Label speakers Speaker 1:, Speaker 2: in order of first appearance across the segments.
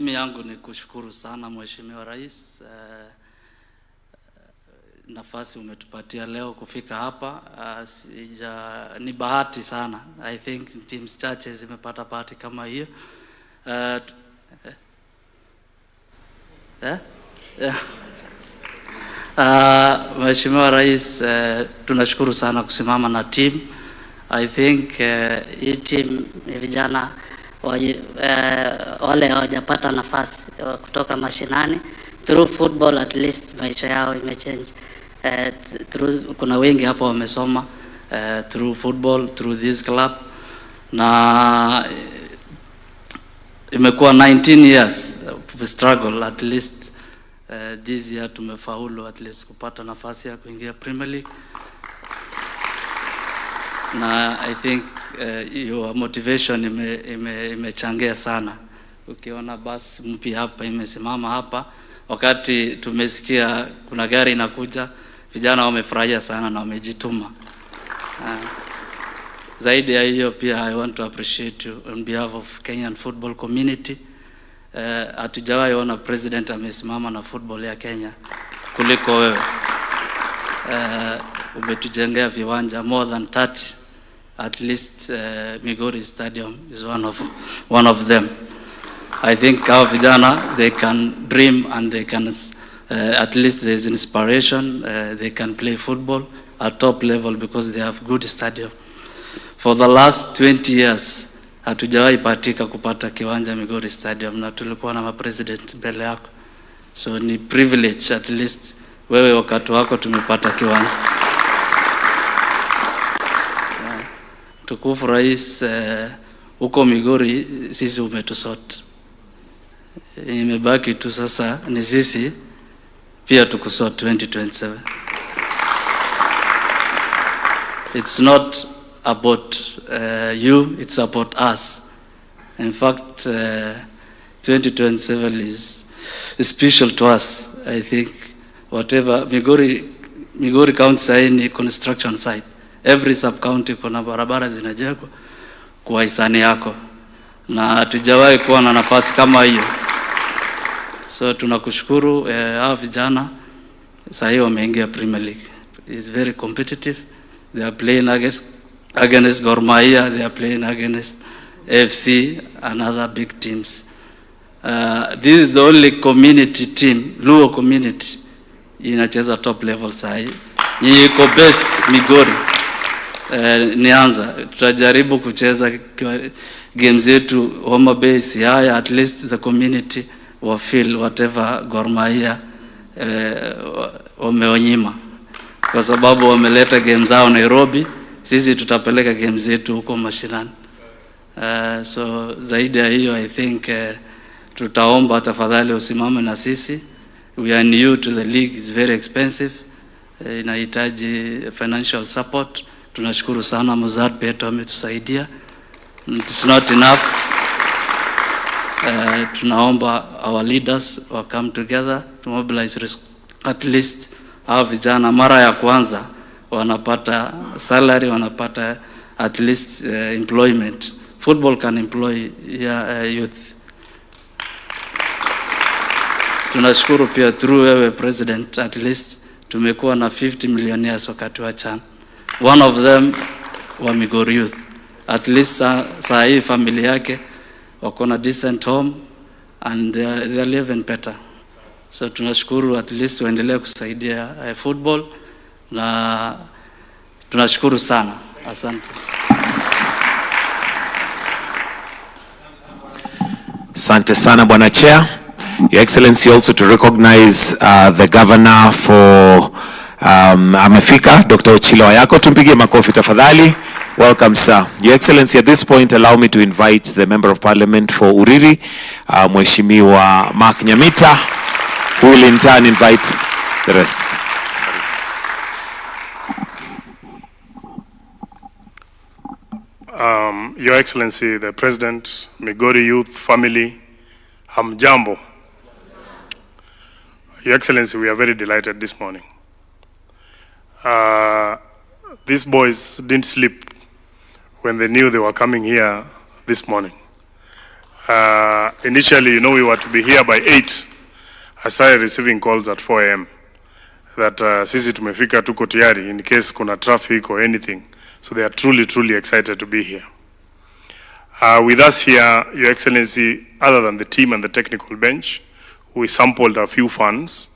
Speaker 1: Mimi yangu ni kushukuru sana Mheshimiwa Rais, nafasi umetupatia leo kufika hapa. Ni bahati sana. I think teams chache zimepata bahati kama hiyo. Mheshimiwa Rais, tunashukuru sana kusimama na team. I think hii team ni vijana wale hawajapata nafasi kutoka mashinani. Through football at least maisha yao imechange. Kuna wengi hapa wamesoma through football, through this club, na imekuwa 19 years of struggle. At least this year tumefaulu at least kupata nafasi ya kuingia Premier League, na I think your motivation imechangia sana. Ukiona basi mpya hapa imesimama hapa, wakati tumesikia kuna gari inakuja, vijana wamefurahia sana na wamejituma. Zaidi ya hiyo pia I want to appreciate you on behalf of Kenyan football community. Hatujawahi ona president amesimama na football ya Kenya kuliko wewe. Umetujengea viwanja more than 30. At least Migori Stadium is one of them. I think our vijana, they can dream and they can at least there's inspiration. They can play football at top level because they have good stadium. For the last 20 years hatujawahi patika kupata kiwanja Migori Stadium, na tulikuwa na president mbele yako, so ni privilege at least wewe wakati wako tumepata kiwanja. Tukufu Rais, huko Migori sisi umetusort. Imebaki tu sasa ni sisi pia tukusort 2027. It's not about you, it's about us. In fact, 2027 is special to us. I think whatever Migori county side ni construction site. Every sub county kuna barabara zinajengwa kwa hisani yako, na hatujawahi kuwa na nafasi kama hiyo. So tunakushukuru. Hao vijana sasa hiyo wameingia Premier League. It's very competitive. They are playing against Gor Mahia, they are playing against FC and other big teams. This is the only community team, Luo community, inacheza top level sahi. Nyinyi iko best Migori. Nianza tutajaribu kucheza games yetu Homa Bay, Siaya, at least the community will feel whatever Gor Mahia wameonyima, kwa sababu wameleta games zao Nairobi. Sisi tutapeleka games zetu huko mashinani. So zaidi ya hiyo I think tutaomba tafadhali usimame na sisi. We are new to the league, it's very expensive. Inahitaji financial support. Tunashukuru sana Muzad Peto ametusaidia. It's not enough. Tunaomba our leaders will come together to mobilize at least our vijana mara ya kwanza wanapata salary, wanapata at least employment. Football can employ youth. Tunashukuru pia through wewe president, at least tumekuwa na 50 millionaires wakati wa CHAN. One of them wa Migori youth. At least saa hii familia yake wako na decent home and they are living better. So tunashukuru, at least waendelee kusaidia football, na tunashukuru sana. Asante.
Speaker 2: Asante sana Bwana Chair. Your Excellency, also to recognize the governor for amefika, Dr. Ochilo Ayako. Tumpigie makofi tafadhali. Welcome, sir. Your Excellency, at this point, allow me to invite the Member of Parliament for Uriri, Mheshimiwa Mark Nyamita, who will in turn invite the rest.
Speaker 3: Your Excellency, the President, Migori Youth Family, hamjambo. Your Excellency, we are very delighted this morning. These boys didn't sleep when they knew they were coming here this morning. Initially, you know, we were to be here by 8. I started receiving calls at 4 a.m. that sisi tumefika tuko tayari in case kuna traffic or anything. So they are truly excited to be here. With us here, Your Excellency, other than the team and the technical bench, we sampled a few funds,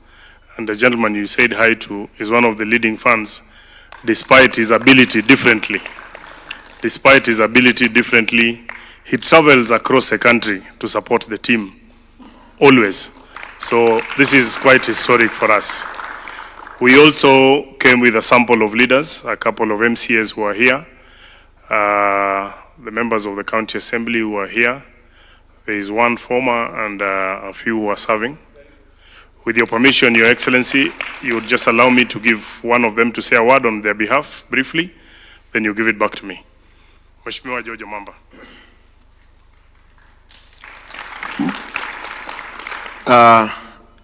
Speaker 3: and the gentleman you said hi to is one of the leading funds, despite his ability differently. Despite his ability differently, he travels across the country to support the team, always. So this is quite historic for us. We also came with a sample of leaders, a couple of MCAs who are here, the members of the county assembly who are here. There is one former and a few who are serving. With your permission, Your Excellency, you would just allow me to give one of them to say a word on their behalf briefly, then you give it back to me. Mheshimiwa Jojo Mamba.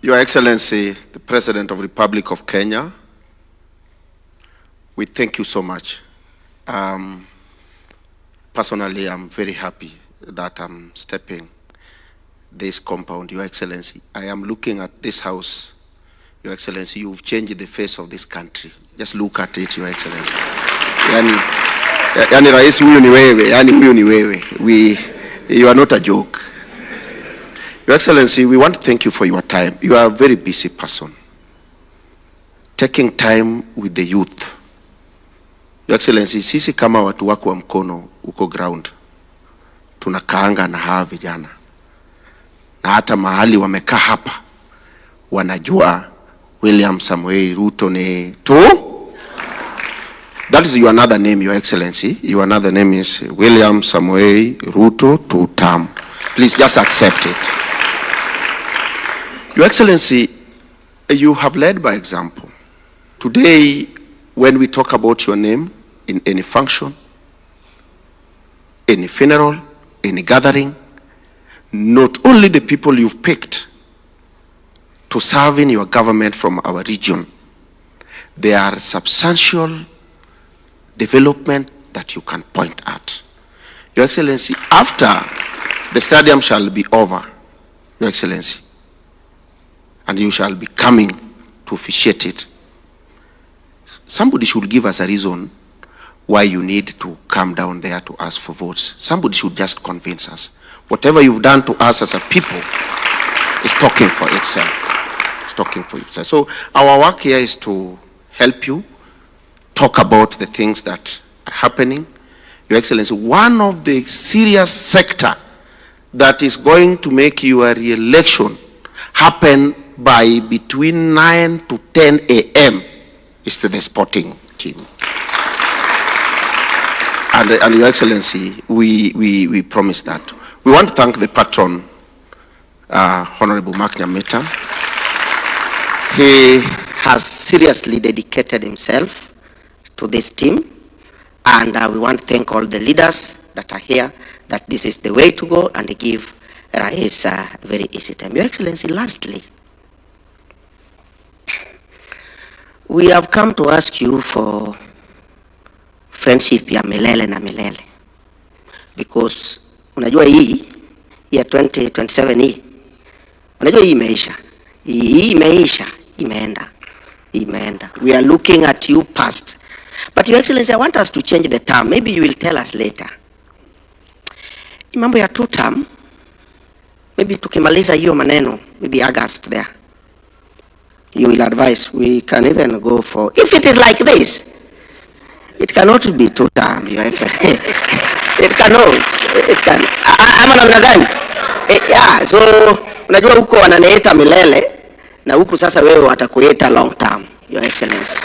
Speaker 4: Your Excellency, the President of the Republic of Kenya, we thank you so much. Personally, I'm very happy that I'm stepping this compound, Your Excellency. I am looking at this house, Your Excellency. You've changed the face of this country. Just look at it, Your Excellency. Yani rais huyu ni wewe, yani huyu ni wewe. You are not a joke. Your Excellency, we want to thank you for your time. You are a very busy person. Taking time with the youth. Your Excellency, sisi kama watu wako wa mkono uko ground, tunakaanga na hawa vijana. Na hata mahali wamekaa hapa, wanajua William Samoei Ruto ni to. That is your another name, Your Excellency. Your another name is William Samoei Ruto to term. Please just accept it. Your Excellency, you have led by example. Today, when we talk about your name in any function, any funeral, any gathering, not only the people you've picked to serve in your government from our region, there are substantial development that you can point at. Your Excellency, after the stadium shall be over, Your Excellency, and you shall be coming to officiate it, somebody should give us a reason why you need to come down there to ask for votes. Somebody should just convince us. Whatever you've done to us as a people is talking for itself. It's talking for itself. So our work here is to help you talk about the things that are happening. Your Excellency, one of the serious sector that is going to make your re-election happen by between 9 to 10 a.m. is to the sporting team. And Your Excellency, we promise that. We want to thank the patron, Honorable Mark Nyameta.
Speaker 5: He has seriously dedicated himself to this team, and we want to thank all the leaders that are here, that this is the way to go, and give Rais a very easy time. Your Excellency, lastly, we have come to ask you for friendship ya milele na milele, because unajua hii ya 2027 hii, unajua hii imeisha, imeenda. We are looking at you past. But Your Excellency, I want us to change the term. Maybe you will tell us later. Mambo ya 2 term, maybe tukimaliza hiyo maneno, maybe August there, you will advise. We can even go for, if it is like this, it cannot be 2 term, Your Excellency. It cannot. It can. Ama namna gani? Yeah, so unajua huko wananeeta milele na huku sasa wewe watakueta long term, Your Excellency.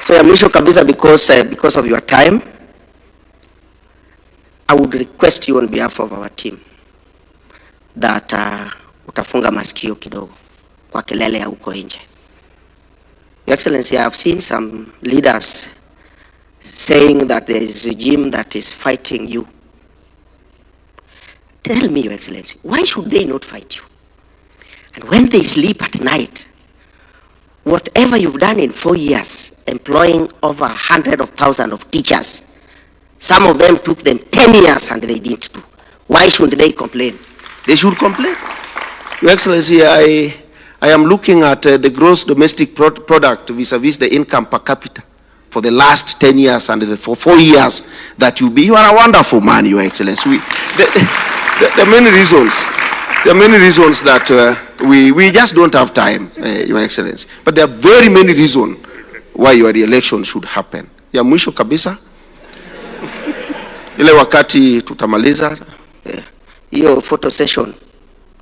Speaker 5: So ya mwisho kabisa, because of your time, I would request you on behalf of our team that utafunga masikio kidogo kwa kelele ya huko nje. Your Excellency, I have seen some leaders saying that there is a regime that is fighting you. Tell me, Your Excellency, why should they not fight you? And when they sleep at night, whatever you've done in 4 years, employing over 100,000 of teachers, some of them took them 10 years and they didn't do. Why should they complain?
Speaker 4: They should complain. Your Excellency, I am looking at the gross domestic product vis-a-vis the income per capita for the last 10 years and for 4 years that you are a wonderful man, Your Excellency. There are many reasons. There are many reasons that we just don't have time, Your Excellency. But there are very many reasons why your re-election should happen. Ya mwisho kabisa, ile wakati tutamaliza
Speaker 5: hiyo photo session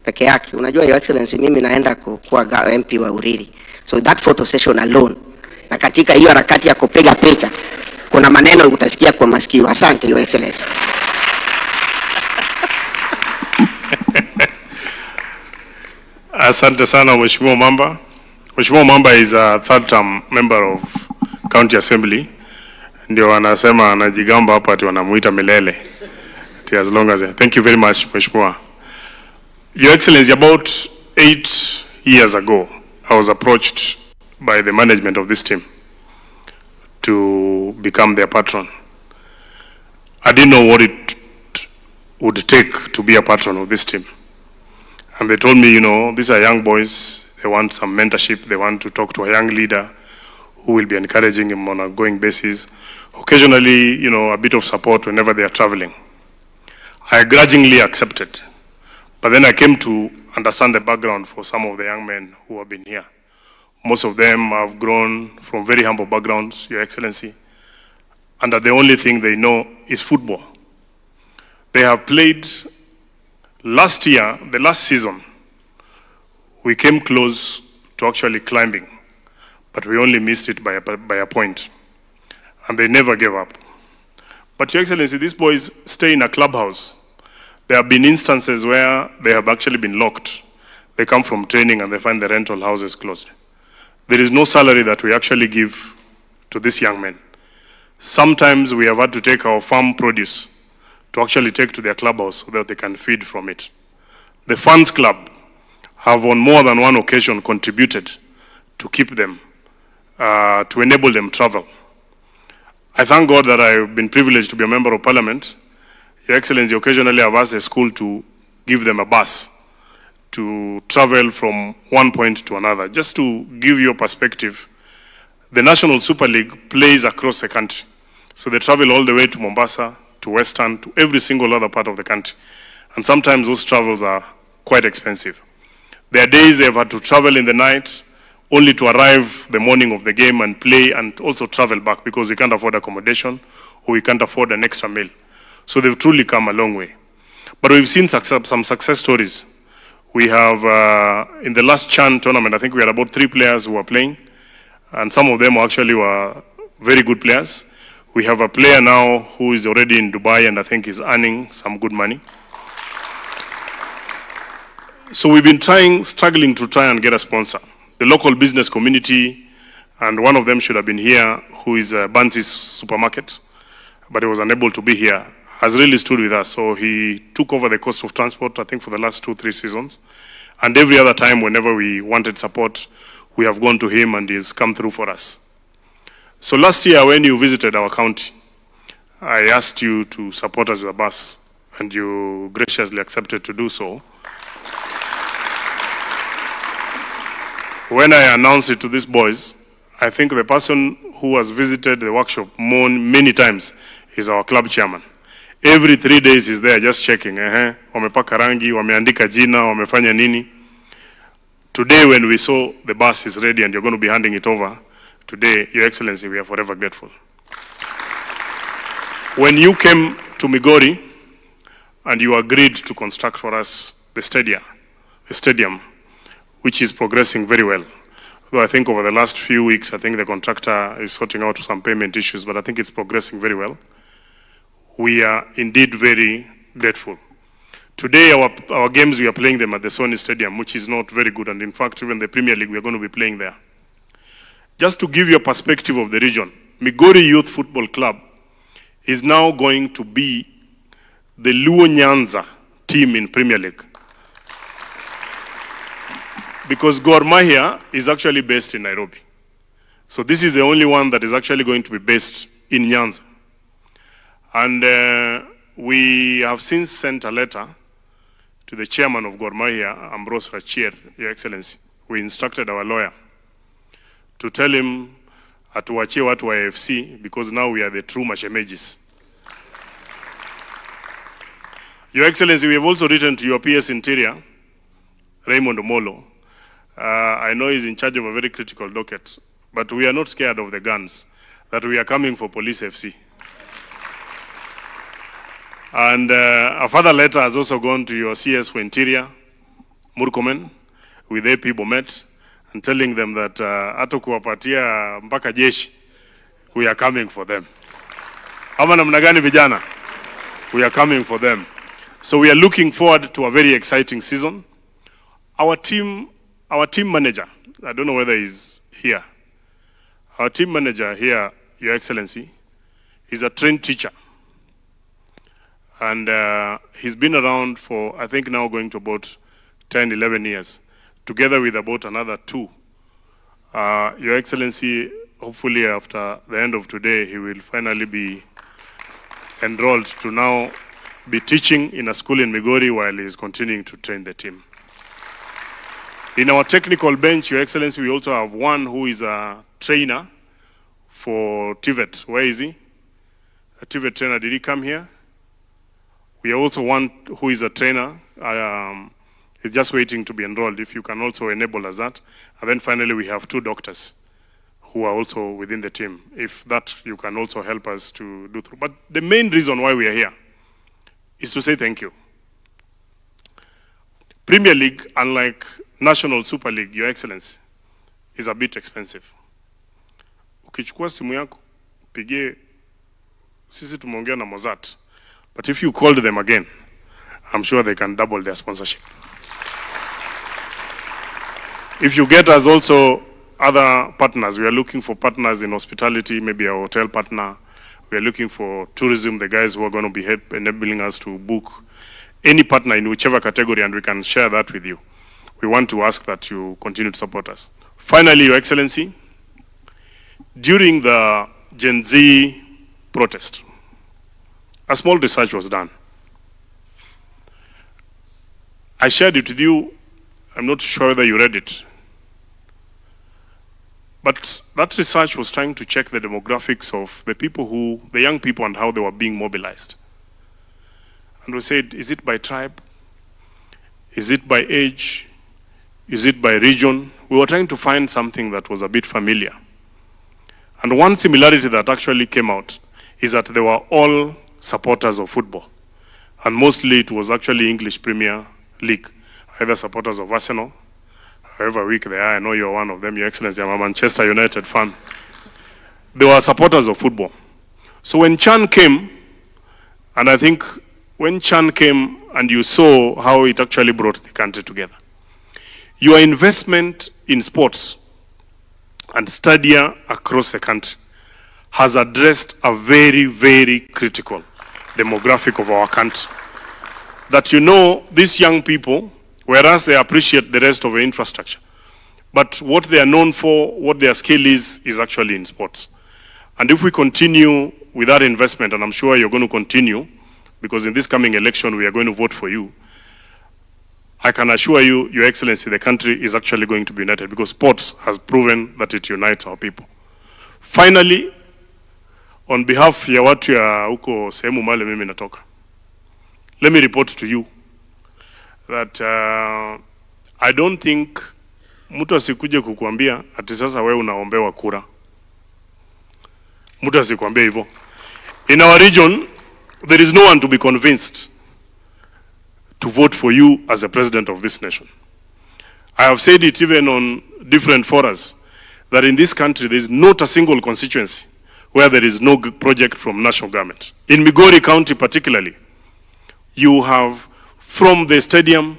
Speaker 5: peke yake. Unajua Your Excellency, mimi naenda kuwa MP wa Uriri. So that photo session alone, na katika hiyo harakati ya kupiga picha, kuna maneno utasikia kwa masikio. Asante Your Excellency.
Speaker 3: Asante sana Mheshimiwa Mamba. Mheshimiwa Mamba is a third term member of County Assembly. Ndio wanasema anajigamba hapa ati wanamuita milele. As long as thank you very much Mheshimiwa. Your Excellency, about 8 years ago, I was approached by the management of this team to become their patron. I didn't know what it would take to be a patron of this team. And they told me, you know, these are young boys, they want some mentorship, they want to talk to a young leader who will be encouraging him on a going basis. Occasionally, you know, a bit of support whenever they are traveling. I grudgingly accepted. But then I came to understand the background for some of the young men who have been here. Most of them have grown from very humble backgrounds, Your Excellency, and that the only thing they know is football. They have played. Last year, the last season, we came close to actually climbing, but we only missed it by a point. And they never gave up. But Your Excellency, these boys stay in a clubhouse. There have been instances where they have actually been locked. They come from training and they find the rental houses closed. There is no salary that we actually give to these young men. Sometimes we have had to take our farm produce to actually take to their clubhouse so that they can feed from it. The Funds Club have on more than one occasion contributed to keep them, to enable them travel. I thank God that I've been privileged to be a member of Parliament. Your Excellency, occasionally I've asked the school to give them a bus to travel from one point to another. Just to give you a perspective, the National Super League plays across the country. So they travel all the way to Mombasa, to Western, to every single other part of the country. And sometimes those travels are quite expensive. There are days they've had to travel in the night only to arrive the morning of the game and play and also travel back because we can't afford accommodation or we can't afford an extra meal. So they've truly come a long way. But we've seen some success stories. We have, in the last CHAN tournament, I think we had about 3 players who were playing, and some of them actually were very good players. We have a player now who is already in Dubai and I think is earning some good money. So we've been struggling to try and get a sponsor. The local business community, and one of them should have been here, who is Bansi's Supermarket, but he was unable to be here, has really stood with us. So he took over the cost of transport, I think, for the last 2-3 seasons. And every other time, whenever we wanted support, we have gone to him and he's come through for us. So last year, when you visited our county, I asked you to support us with a bus, and you graciously accepted to do so. When I announced it to these boys, I think the person who has visited the workshop many times is our club chairman. Every 3 days he's there just checking. Wamepaka rangi, wameandika jina, wamefanya nini. Today when we saw the bus is ready and you're going to be handing it over, today, Your Excellency, we are forever grateful. When you came to Migori and you agreed to construct for us the stadium, which is progressing very well. Though I think over the last few weeks, I think the contractor is sorting out some payment issues, but I think it's progressing very well. We are indeed very grateful. Today, our games, we are playing them at the Sony Stadium, which is not very good. And in fact, even the Premier League, we are going to be playing there. Just to give you a perspective of the region, Migori Youth Football Club is now going to be the Luo Nyanza team in Premier League. Because Gor Mahia is actually based in Nairobi. So this is the only one that is actually going to be based in Nyanza. And we have since sent a letter to the chairman of Gor Mahia, Ambrose Rachier, Your Excellency. We instructed our lawyer to tell him atuachie watu wa AFC because now we are the true mashemejis. Your Excellency, we have also written to your PS Interior, Raymond Omolo. I know he's in charge of a very critical docket, but we are not scared of the guns, that we are coming for Police FC. And a further letter has also gone to your CS for Interior, Murkomen, with AP Bomet, and telling them that hata kuwapatia mpaka jeshi, we are coming for them. Ama namna gani vijana? We are coming for them. So we are looking forward to a very exciting season. Our team manager, I don't know whether he's here. Our team manager here, Your Excellency, is a trained teacher. And he's been around for, I think now going to about 10, 11 years, together with about another 2. Your Excellency, hopefully after the end of today, he will finally be enrolled to now be teaching in a school in Migori while he's continuing to train the team. In our technical bench, Your Excellency, we also have one who is a trainer for TVET. Where is he? A TVET trainer, did he come here? We have also one who is a trainer. He's just waiting to be enrolled, if you can also enable us that. And then finally, we have 2 doctors who are also within the team. If that, you can also help us to do through. But the main reason why we are here is to say thank you. Premier League, unlike National Super League, Your Excellency, is a bit expensive. Ukichukua simu yako, pigie, sisi tumeongea na Mozart. But if you called them again, I'm sure they can double their sponsorship. If you get us also other partners, we are looking for partners in hospitality, maybe a hotel partner. We are looking for tourism, the guys who are going to be enabling us to book any partner in whichever category, and we can share that with you. We want to ask that you continue to support us. Finally, Your Excellency, during the Gen Z protest, a small research was done. I shared it with you. I'm not sure whether you read it. But that research was trying to check the demographics of the young people and how they were being mobilized. And we said, is it by tribe? Is it by age? Is it by region? We were trying to find something that was a bit familiar. And one similarity that actually came out is that they were all supporters of football. And mostly it was actually English Premier League, either supporters of Arsenal, however weak they are. I know you're one of them, Your Excellency. I'm a Manchester United fan. They were supporters of football. So when Chan came, and I think when Chan came and you saw how it actually brought the country together, your investment in sports and stadia across the country has addressed a very, very critical demographic of our country. That these young people, whereas they appreciate the rest of the infrastructure, but what they are known for, what their skill is actually in sports. And if we continue with that investment, and I'm sure you're going to continue, because in this coming election we are going to vote for you, I can assure you, Your Excellency, the country is actually going to be united, because sports has proven that it unites our people. Finally, on behalf ya watu ya huko sehemu male mimi natoka, let me report to you that I don't think mtu asikuje kukuambia ati sasa wewe unaombewa kura. Mtu asikuambia hivyo. In our region, there is no one to be convinced to vote for you as the president of this nation. I have said it even on different forums, that in this country there is not a single constituency where there is no project from national government. In Migori County particularly, you have from the stadium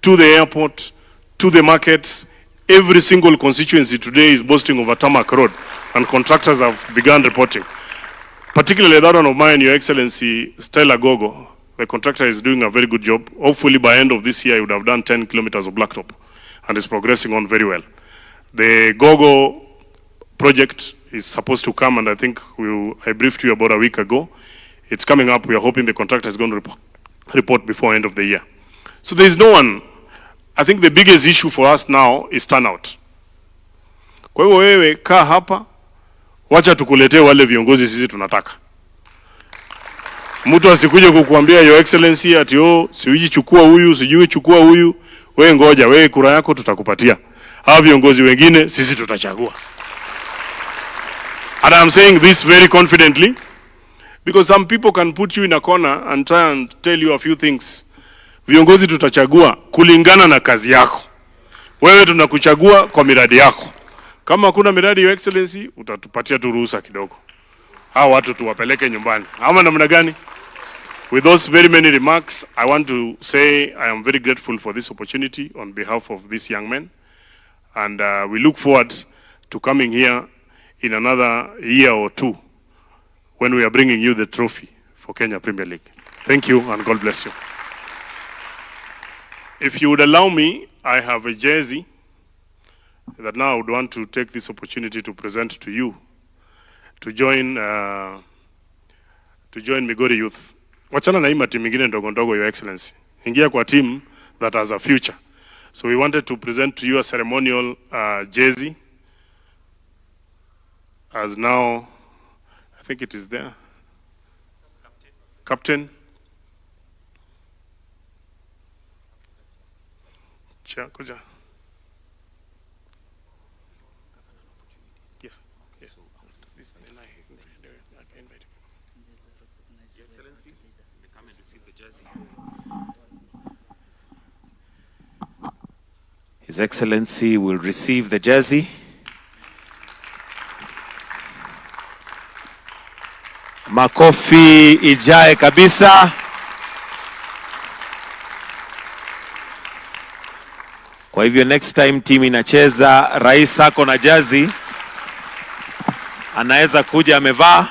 Speaker 3: to the airport to the markets, every single constituency today is boasting of a tarmac road, and contractors have begun reporting. Particularly that one of mine, Your Excellency, Stella Gogo, the contractor is doing a very good job. Hopefully by end of this year, he would have done 10 kilometers of blacktop, and is progressing on very well. The Gogo project is supposed to come, and I think I briefed you about a week ago. It's coming up. We are hoping the contractor is going to report before end of the year. So there is no one. I think the biggest issue for us now is turnout. Kwa hivyo wewe kaa hapa, wacha tukuletee wale viongozi sisi tunataka. Mtu asikuje kukuambia Your Excellency ati sijui chukua huyu, sijui chukua huyu. Wewe ngoja, wewe kura yako tutakupatia. Hawa viongozi wengine sisi tutachagua. And I'm saying this very confidently because some people can put you in a corner and try and tell you a few things. Viongozi tutachagua kulingana na kazi yako. Wewe tunakuchagua kwa miradi yako. Kama kuna miradi Your Excellency, utatupatia tu ruhusa kidogo. Hao watu tuwapeleke nyumbani. Ama namna gani? With those very many remarks, I want to say I am very grateful for this opportunity on behalf of these young men. And we look forward to coming here in another year or two when we are bringing you the trophy for Kenya Premier League. Thank you and God bless you. If you would allow me, I have a jersey that now I would want to take this opportunity to present to you to join Migori Youth. Wachana na hii mati mingine ndogo ndogo, Your Excellency. Ingia kwa team that has a future. So we wanted to present to you a ceremonial jersey. As now, I think it is there. Captain. Kuja. Yes. Yes. This is the line. Your Excellency, come and receive the jersey.
Speaker 2: His Excellency will receive the jersey. Makofi ijae kabisa. Kwa hivyo next time team inacheza, rais ako na jersey, anaweza kuja amevaa.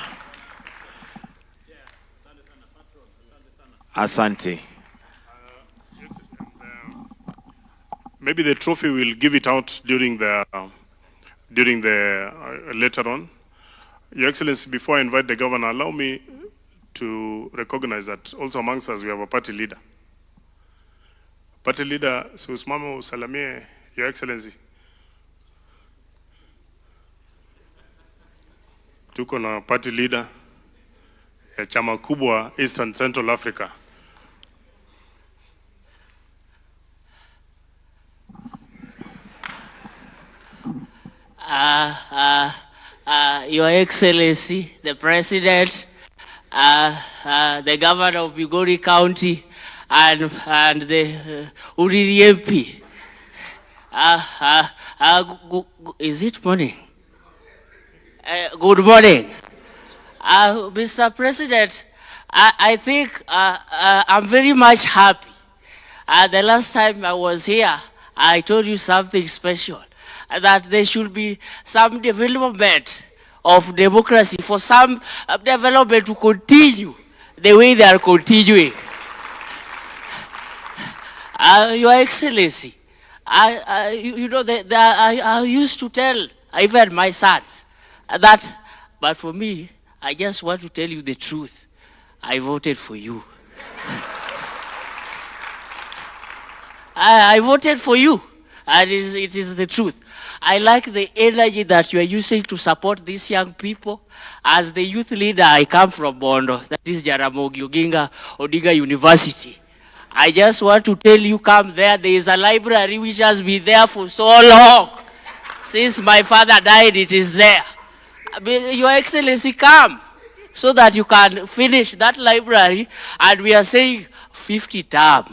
Speaker 2: Asante.
Speaker 3: Maybe the trophy will give it out during the later on. Your Excellency, before I invite the governor, allow me to recognize that also amongst us we have a party leader. Party leader, usimame usalamie Your Excellency. Tuko na party leader ya chama kubwa Eastern Central Africa.
Speaker 6: Your Excellency, the President, the Governor of Migori County, and the Uriri MP. Is it morning? Good morning. Mr. President, I think I'm very much happy. The last time I was here, I told you something special, that there should be some development of democracy, for some development to continue the way they are continuing. Your Excellency, you know, I used to tell even my sons that, but for me, I just want to tell you the truth. I voted for you. I voted for you, and it is the truth. I like the energy that you are using to support these young people. As the youth leader, I come from Bondo, that is Jaramogi Odinga University. I just want to tell you, come there. There is a library which has been there for so long. Since my father died, it is there. Your Excellency, come so that you can finish that library. And we are saying 50 term.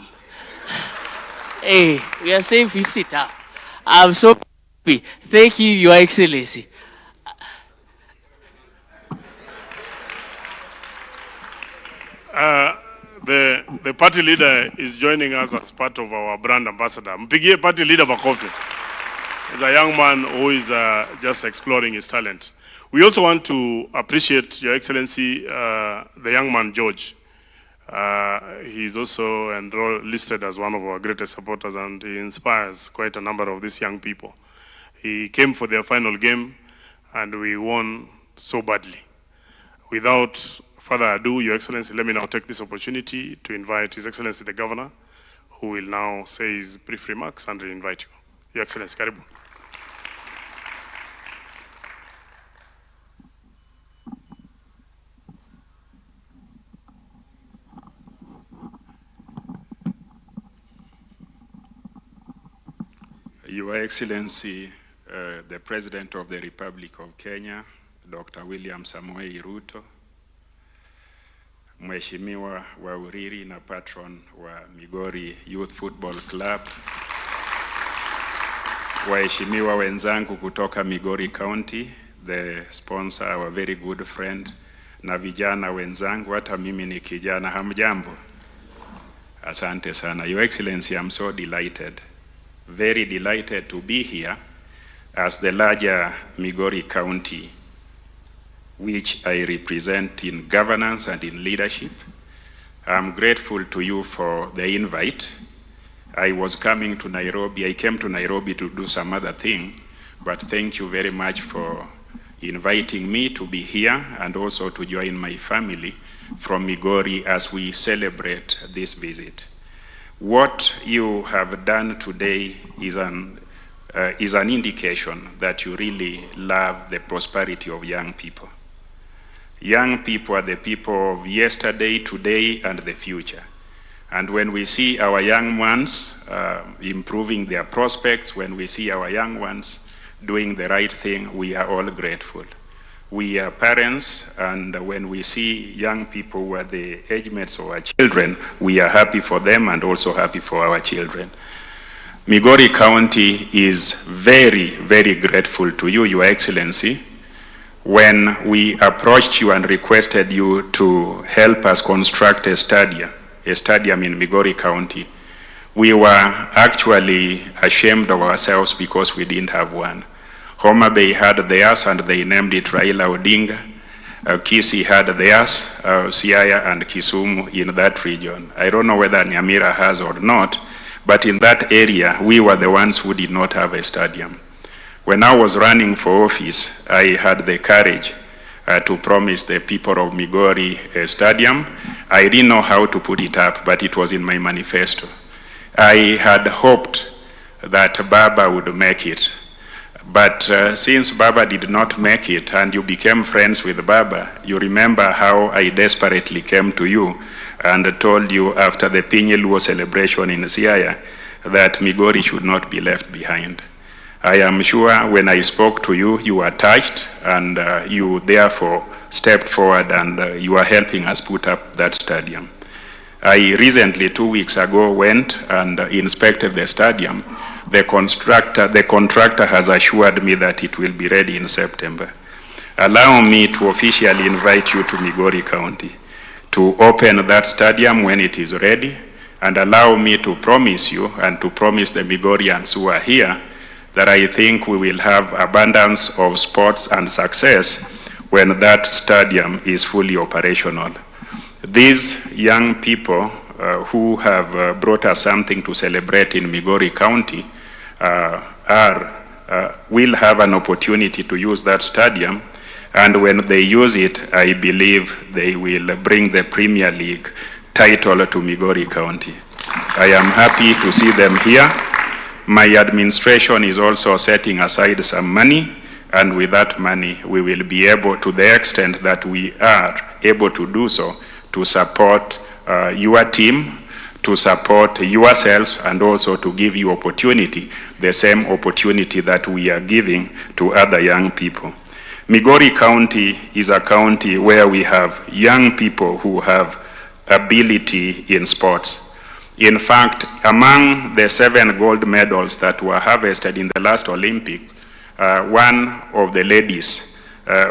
Speaker 6: Hey, we are saying 50 term. I'm so happy. Thank you, Your Excellency.
Speaker 3: The party leader is joining us as part of our brand ambassador. Mpigie party leader makofi. He's a young man who is just exploring his talent. We also want to appreciate Your Excellency, the young man George. He's also listed as one of our greatest supporters, and he inspires quite a number of these young people. He came for their final game, and we won so badly, without further ado, Your Excellency, let me now take this opportunity to invite His Excellency the Governor, who will now say his brief remarks and invite you. Your Excellency, karibu.
Speaker 7: Your Excellency, the President of the Republic of Kenya, Dr. William Samoei Ruto, Mheshimiwa wa Uriri na patron wa Migori Youth Football Club, waheshimiwa wenzangu kutoka Migori County, the sponsor, our very good friend, na vijana wenzangu, hata mimi ni kijana, hamjambo? Asante sana. Your Excellency, I'm so delighted, very delighted to be here as the larger Migori County, which I represent in governance and in leadership. I'm grateful to you for the invite. I was coming to Nairobi. I came to Nairobi to do some other thing, but thank you very much for inviting me to be here and also to join my family from Migori as we celebrate this visit. What you have done today is an indication that you really love the prosperity of young people. Young people are the people of yesterday, today, and the future. And when we see our young ones improving their prospects, when we see our young ones doing the right thing, we are all grateful. We are parents, and when we see young people who are the age mates of our children, we are happy for them and also happy for our children. Migori County is very, very grateful to you, Your Excellency. When we approached you and requested you to help us construct a stadium in Migori County, we were actually ashamed of ourselves because we didn't have one. Mutembei had theirs and they named it Raila Odinga. Kisii had theirs, Siaya and Kisumu in that region. I don't know whether Nyamira has or not, but in that area, we were the ones who did not have a stadium. When I was running for office, I had the courage to promise the people of Migori a stadium. I didn't know how to put it up, but it was in my manifesto. I had hoped that Baba would make it. But since Baba did not make it and you became friends with Baba, you remember how I desperately came to you and told you after the Pinyeluo celebration in Siaya that Migori should not be left behind. I am sure when I spoke to you, you were touched and you therefore stepped forward and you are helping us put up that stadium. I recently, 2 weeks ago, went and inspected the stadium. The contractor has assured me that it will be ready in September. Allow me to officially invite you to Migori County to open that stadium when it is ready, and allow me to promise you and to promise the Migorians who are here that I think we will have abundance of sports and success when that stadium is fully operational. These young people who have brought us something to celebrate in Migori County will have an opportunity to use that stadium, and when they use it, I believe they will bring the Premier League title to Migori County. I am happy to see them here. My administration is also setting aside some money, and with that money, we will be able, to the extent that we are able to do so, to support your team, to support yourselves, and also to give you opportunity, the same opportunity that we are giving to other young people. Migori County is a county where we have young people who have ability in sports. In fact, among the 7 gold medals that were harvested in the last Olympics, one of the ladies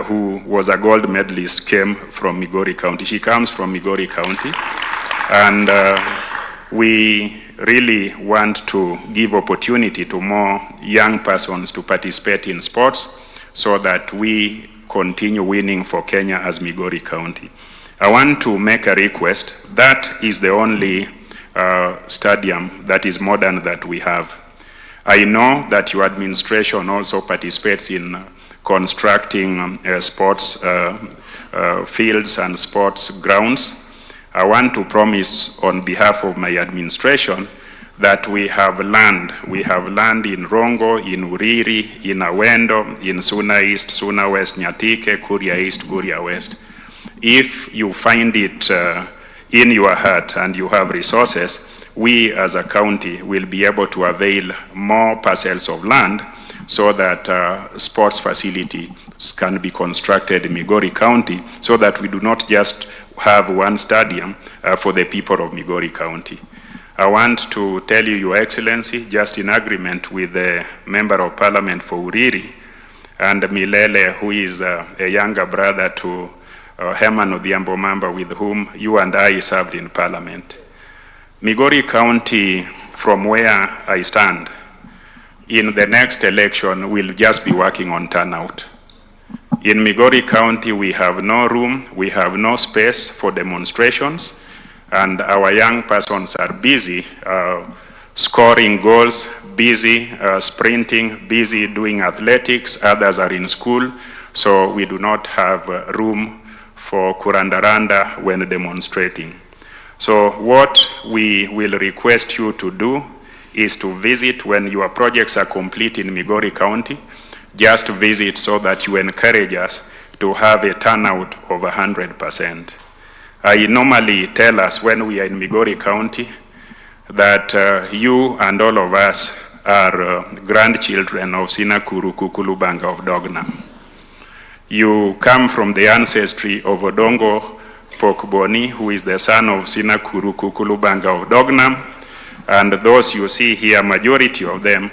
Speaker 7: who was a gold medalist came from Migori County. She comes from Migori County, and we really want to give opportunity to more young persons to participate in sports so that we continue winning for Kenya as Migori County. I want to make a request. That is the only stadium that is modern that we have. I know that your administration also participates in constructing sports fields and sports grounds. I want to promise on behalf of my administration that we have land. We have land in Rongo, in Uriri, in Awendo, in Suna East, Suna West, Nyatike, Kuria East, Kuria West. If you find it in your heart and you have resources, we as a county will be able to avail more parcels of land so that sports facilities can be constructed in Migori County, so that we do not just have one stadium for the people of Migori County. I want to tell you, Your Excellency, just in agreement with the Member of Parliament for Uriri and Milele, who is a younger brother to Herman Mamba, with whom you and I served in Parliament. Migori County, from where I stand, in the next election will just be working on turnout. In Migori County, we have no room, we have no space for demonstrations, and our young persons are busy scoring goals, busy sprinting, busy doing athletics, others are in school, so we do not have room for kurandaranda when demonstrating. So what we will request you to do is to visit when your projects are complete in Migori County. Just visit so that you encourage us to have a turnout of 100%. I normally tell us when we are in Migori County that you and all of us are grandchildren of Sinakuru Kukulubanga of Dognam. You come from the ancestry of Odongo Pokboni, who is the son of Sinakuru Kukulubanga of Dognam, and those you see here, majority of them,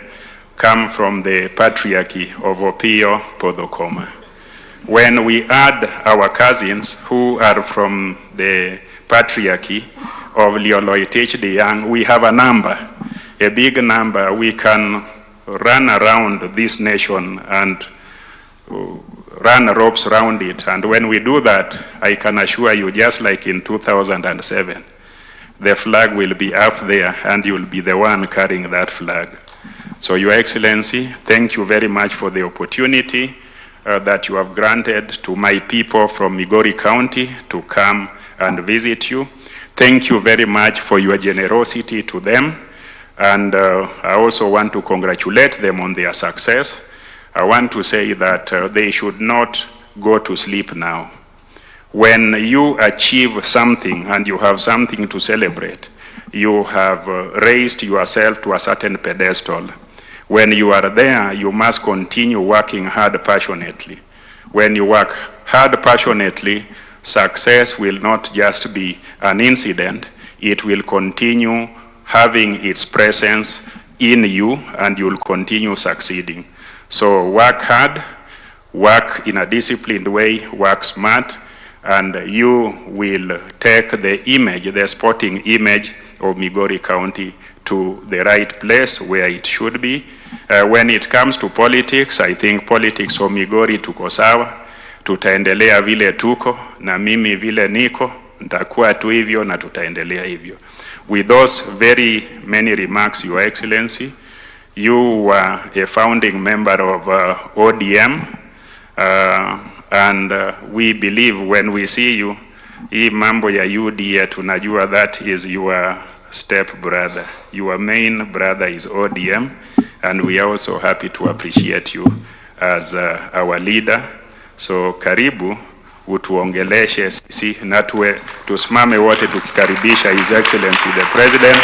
Speaker 7: come from the patriarchy of Opio Podokoma. When we add our cousins who are from the patriarchy of Lioloitech the Young, we have a number, a big number. We can run around this nation and run ropes around it. And when we do that, I can assure you, just like in 2007, the flag will be up there and you'll be the one carrying that flag. So, Your Excellency, thank you very much for the opportunity that you have granted to my people from Migori County to come and visit you. Thank you very much for your generosity to them. And I also want to congratulate them on their success. I want to say that they should not go to sleep now. When you achieve something and you have something to celebrate, you have raised yourself to a certain pedestal. When you are there, you must continue working hard passionately. When you work hard passionately, success will not just be an incident, it will continue having its presence in you and you'll continue succeeding. So work hard, work in a disciplined way, work smart, and you will take the image, the sporting image of Migori County to the right place where it should be. When it comes to politics, I think politics of Migori tuko sawa, tutaendelea vile tuko, na mimi vile niko, nitakuwa tu hivyo na tutaendelea hivyo. With those very many remarks, Your Excellency, you were a founding member of ODM, and we believe when we see you, hii mambo ya UDA tunajua that is your step brother. Your main brother is ODM, and we are also happy to appreciate you as our leader. So karibu utuongeleshe sisi na tusimame wote tukikaribisha His Excellency the President.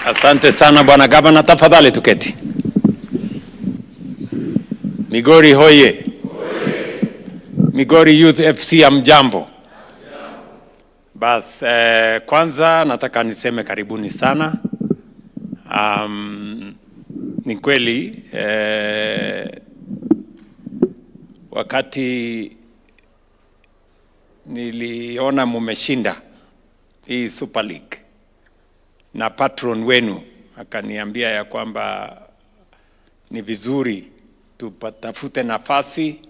Speaker 8: Asante sana Bwana Gavana, tafadhali tuketi. Migori hoye. Migori Youth FC amjambo. Bas, kwanza nataka niseme karibuni sana. Ni kweli wakati niliona mumeshinda hii Super League na patron wenu akaniambia ya kwamba ni vizuri tupatafute nafasi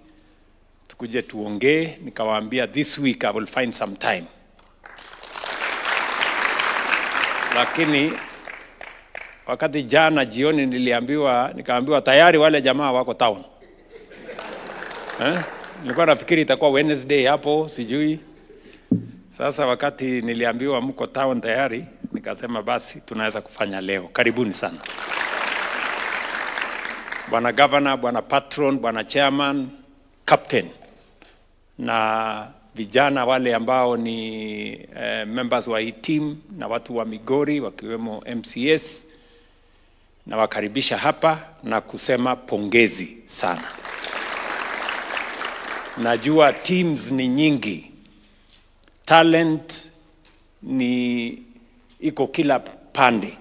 Speaker 8: tukuje tuongee, nikawaambia this week I will find some time. Lakini wakati jana jioni nikaambiwa tayari wale jamaa wako town. Nilikuwa nafikiri itakuwa Wednesday hapo, sijui. Sasa wakati niliambiwa mko town tayari, nikasema basi tunaweza kufanya leo. Karibuni sana. Bwana Governor, Bwana Patron, Bwana Chairman, Captain, na vijana wale ambao ni members wa hii team na watu wa Migori wakiwemo MCS, na wakaribisha hapa na kusema pongezi sana. Najua teams ni nyingi, talent ni iko kila pande.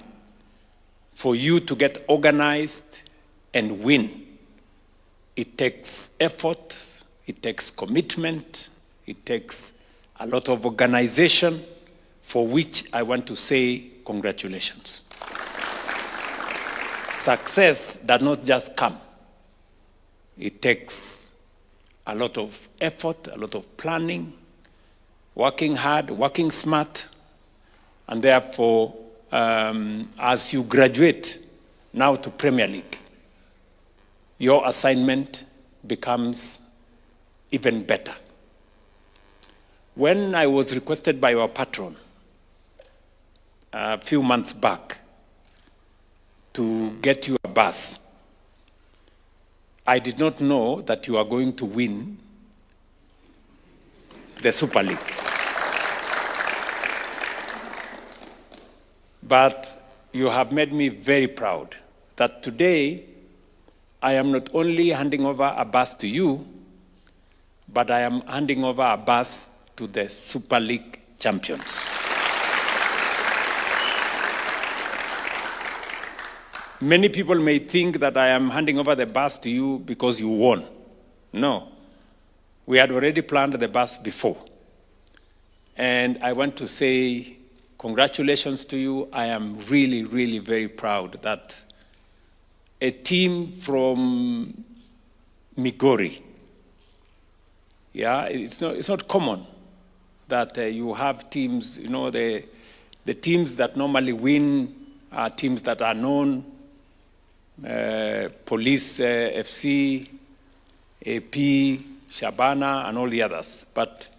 Speaker 8: For you to get organized and win, it takes effort, it takes commitment, it takes a lot of organization, for which I want to say congratulations. Success does not just come. It takes a lot of effort, a lot of planning, working hard, working smart, and therefore, as you graduate now to Premier League, your assignment becomes even better. When I was requested by our patron a few months back to get you a bus, I did not know that you are going to win the Super League. But you have made me very proud that today I am not only handing over a bus to you, but I am handing over a bus to the Super League champions. Many people may think that I am handing over the bus to you because you won. No. We had already planned the bus before. And I want to say congratulations to you. I am really, really very proud that a team from Migori, it's not common that you have teams, the teams that normally win are teams that are known, Police FC, AP, Shabana, and all the others. But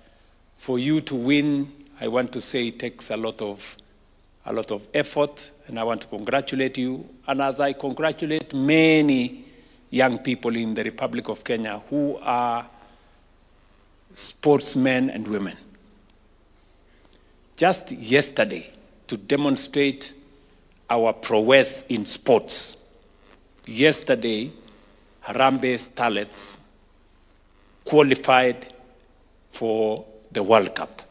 Speaker 8: for you to win, I want to say it takes a lot of effort, and I want to congratulate you. And as I congratulate many young people in the Republic of Kenya who are sportsmen and women. Just yesterday, to demonstrate our prowess in sports, yesterday, Harambee Starlets qualified for the World Cup.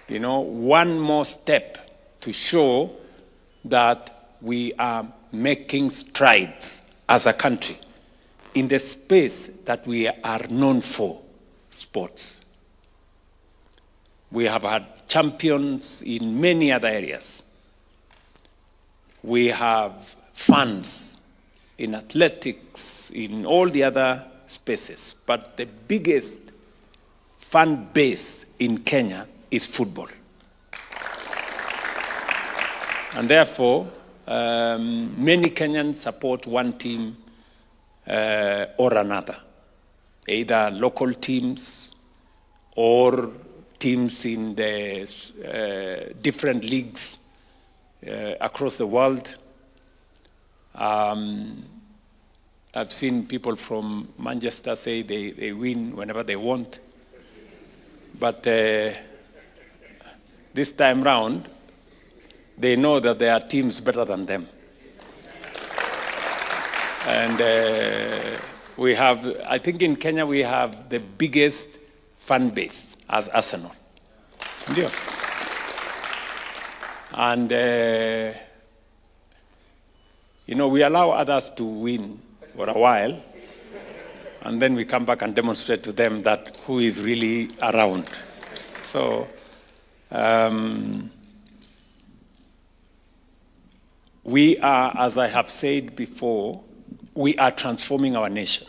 Speaker 8: One more step to show that we are making strides as a country in the space that we are known for, sports. We have had champions in many other areas. We have funds in athletics, in all the other spaces. But the biggest fan base in Kenya is football. And therefore, many Kenyans support one team or another, either local teams or teams in the different leagues across the world. I've seen people from Manchester say they win whenever they want. But this time round, they know that there are teams better than them. And we have, I think in Kenya, we have the biggest fan base as Arsenal. Yeah. And, we allow others to win for a while, and then we come back and demonstrate to them that who is really around. So, we are, as I have said before, we are transforming our nation.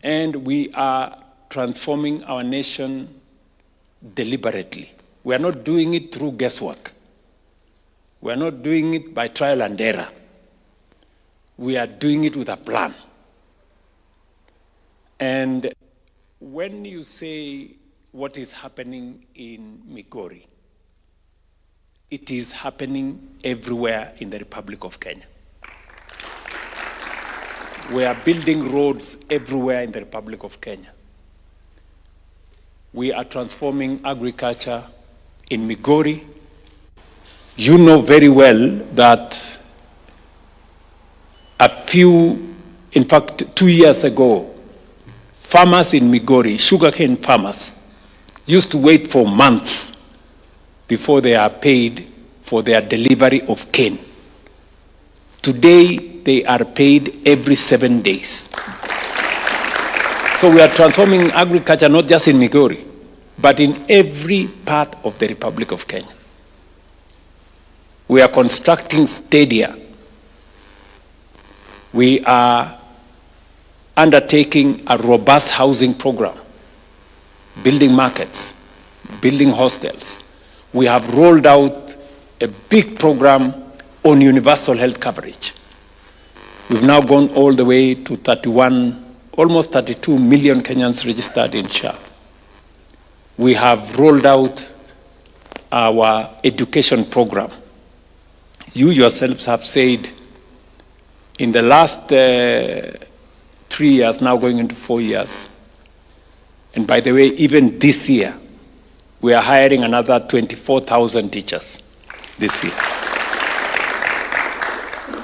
Speaker 8: And we are transforming our nation deliberately. We are not doing it through guesswork. We are not doing it by trial and error. We are doing it with a plan. And when you say what is happening in Migori, it is happening everywhere in the Republic of Kenya. We are building roads everywhere in the Republic of Kenya. We are transforming agriculture in Migori. You know very well that in fact, 2 years ago, farmers in Migori, sugarcane farmers, used to wait for months before they are paid for their delivery of cane. Today, they are paid every 7 days. So we are transforming agriculture not just in Migori, but in every part of the Republic of Kenya. We are constructing stadia. We are undertaking a robust housing program, building markets, building hostels. We have rolled out a big program on universal health coverage. We've now gone all the way to almost 32 million Kenyans registered in SHA. We have rolled out our education program. You yourselves have said in the last 3 years, now going into 4 years, and by the way, even this year, we are hiring another 24,000 teachers this year.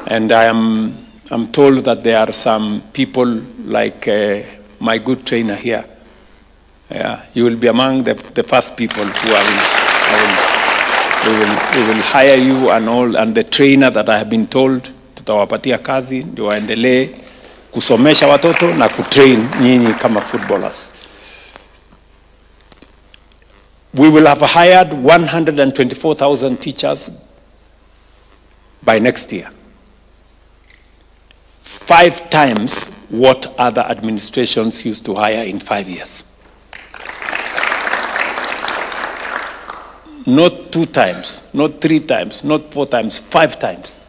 Speaker 8: And I'm told that there are some people like my good trainer here. You will be among the first people who we will hire you and the trainer that I have been told tutawapatia kazi ndio waendelee kusomesha watoto na kutrain nyinyi kama footballers. We will have hired 124,000 teachers by next year. 5 times what other administrations used to hire in 5 years. Not 2 times, not 3 times, not 4 times, 5 times.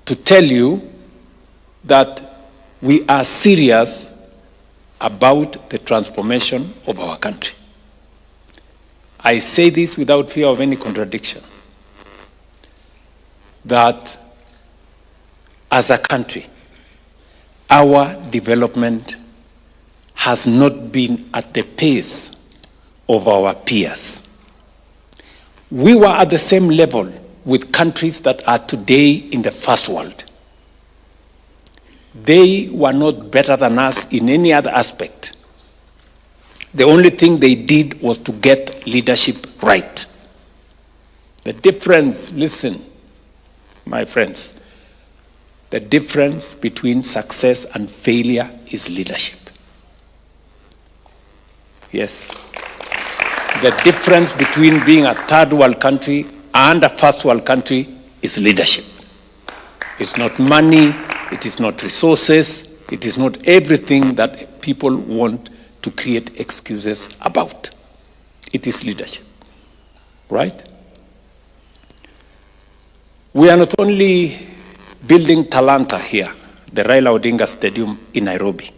Speaker 8: To tell you that we are serious about the transformation of our country. I say this without fear of any contradiction, that as a country, our development has not been at the pace of our peers. We were at the same level with countries that are today in the first world. They were not better than us in any other aspect. The only thing they did was to get leadership right. The difference, listen, my friends, the difference between success and failure is leadership. Yes. The difference between being a third world country and a first world country is leadership. It's not money, it is not resources, it is not everything that people want to create excuses about. It is leadership, right? We are not only building Talanta here, the Raila Odinga Stadium in Nairobi.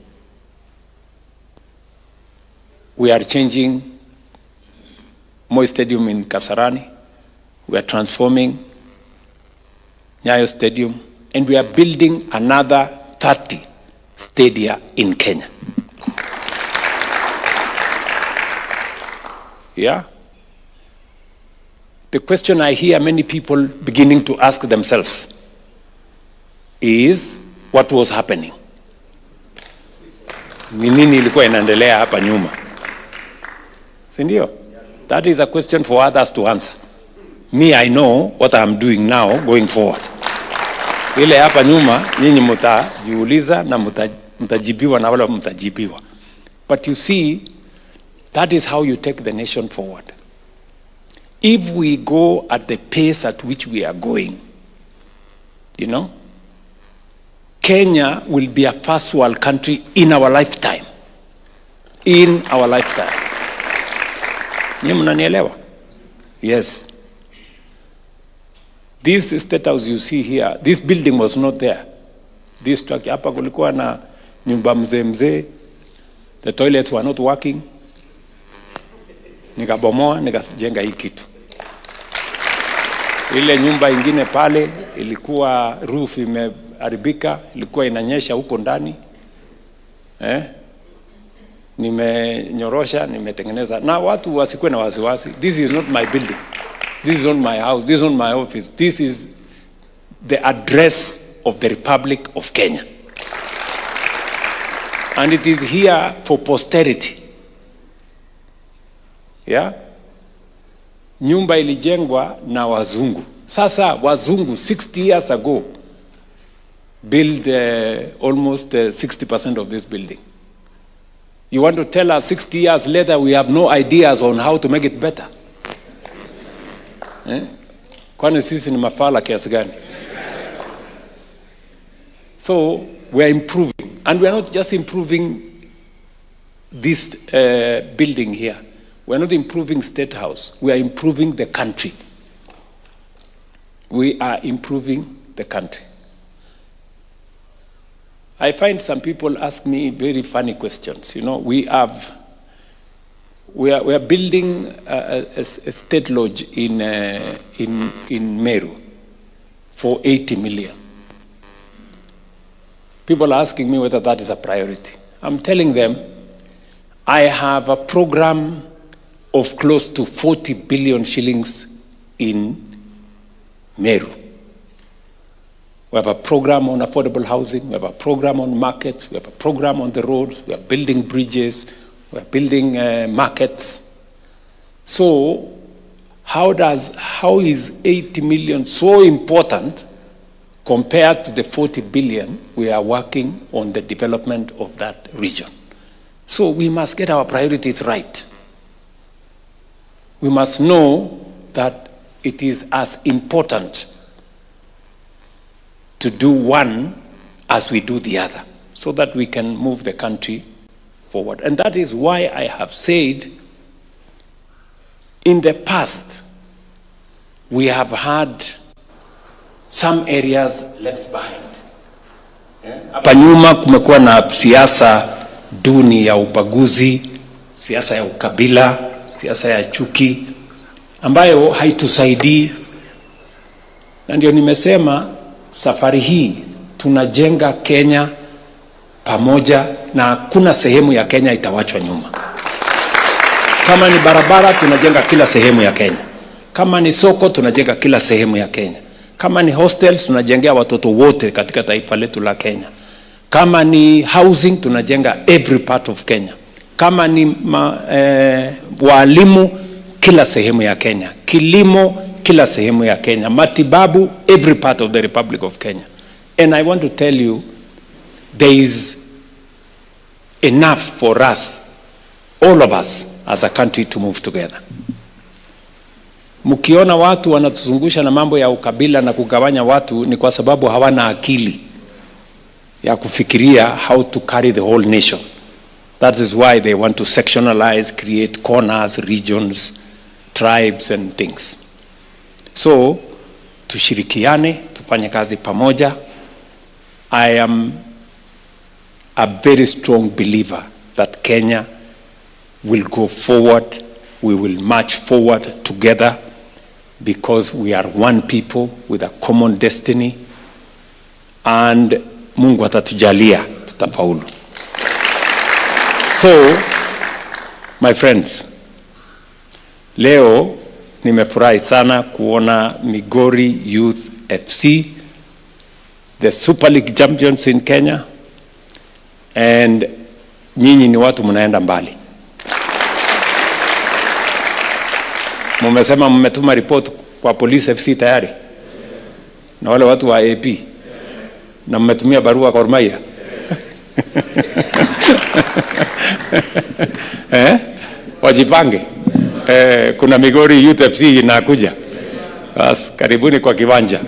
Speaker 8: We are changing Moi Stadium in Kasarani. We are transforming Nyayo Stadium, and we are building another 30 stadia in Kenya. Yeah? The question I hear many people beginning to ask themselves is, what was happening? Ni nini ilikuwa inaendelea hapa nyuma? Si ndio? That is a question for others to answer. Me, I know what I'm doing now going forward. Ile hapa nyuma, nyinyi mtajiuliza na mtajibiwa na wala mtajibiwa. But you see, that is how you take the nation forward. If we go at the pace at which we are going, you know, Kenya will be a first world country in our lifetime. In our lifetime. Nyinyi mnanielewa? Yes. This state house you see here, this building was not there. This structure, hapa kulikuwa na nyumba mzee, the toilets were not working. Nikabomoa, nikajenga hii kitu. Ile nyumba ingine pale, ilikuwa roof imeharibika, ilikuwa inanyesha huko ndani. Nimenyorosha, nimetengeneza. Na watu wasikuwe na wasiwasi. This is not my building. This is not my house. This is not my office. This is the address of the Republic of Kenya. And it is here for posterity. Yeah? Nyumba ilijengwa na wazungu. Sasa wazungu 60 years ago built almost 60% of this building. You want to tell us 60 years later we have no ideas on how to make it better? Kwani sisi ni mafala kiasi gani? So we are improving, and we are not just improving this building here. We are not improving State House. We are improving the country. We are improving the country. I find some people ask me very funny questions. You know, we are building a state lodge in Meru for 80 million. People are asking me whether that is a priority. I'm telling them, I have a program of close to 40 billion shillings in Meru. We have a program on affordable housing, we have a program on markets, we have a program on the roads, we are building bridges, we are building markets. So how is 80 million so important compared to the 40 billion we are working on the development of that region? So we must get our priorities right. We must know that it is as important to do one as we do the other, so that we can move the country forward. And that is why I have said, in the past, we have had some areas left behind. Hapa nyuma kumekuwa na siasa duni ya ubaguzi, siasa ya ukabila, siasa ya chuki, ambayo haitusaidii. Na ndio nimesema safari hii tunajenga Kenya pamoja, na hakuna sehemu ya Kenya itawachwa nyuma. Kama ni barabara, tunajenga kila sehemu ya Kenya. Kama ni soko, tunajenga kila sehemu ya Kenya. Kama ni hostels, tunajengea watoto wote katika taifa letu la Kenya. Kama ni housing, tunajenga every part of Kenya. Kama ni walimu, kila sehemu ya Kenya. Kilimo, kila sehemu ya Kenya. Matibabu, every part of the Republic of Kenya. And I want to tell you, there is enough for us, all of us, as a country to move together. Mkiona watu wanatuzungusha na mambo ya ukabila na kugawanya watu, ni kwa sababu hawana akili ya kufikiria how to carry the whole nation. That is why they want to sectionalize, create corners, regions, tribes and things. So, tushirikiane, tufanye kazi pamoja. I am a very strong believer that Kenya will go forward, we will march forward together, because we are one people with a common destiny, and Mungu atatujalia, tutafaulu. So, my friends, leo nimefurahi sana kuona Migori Youth FC, the Super League champions in Kenya, and nyinyi ni watu mnaenda mbali. Mumesema mmetuma report kwa Police FC tayari? Na wale watu wa AP? Na mmetumia barua kwa Ormaya? Wajipange. Kuna Migori Youth FC inakuja. Bas, karibuni kwa kiwanja.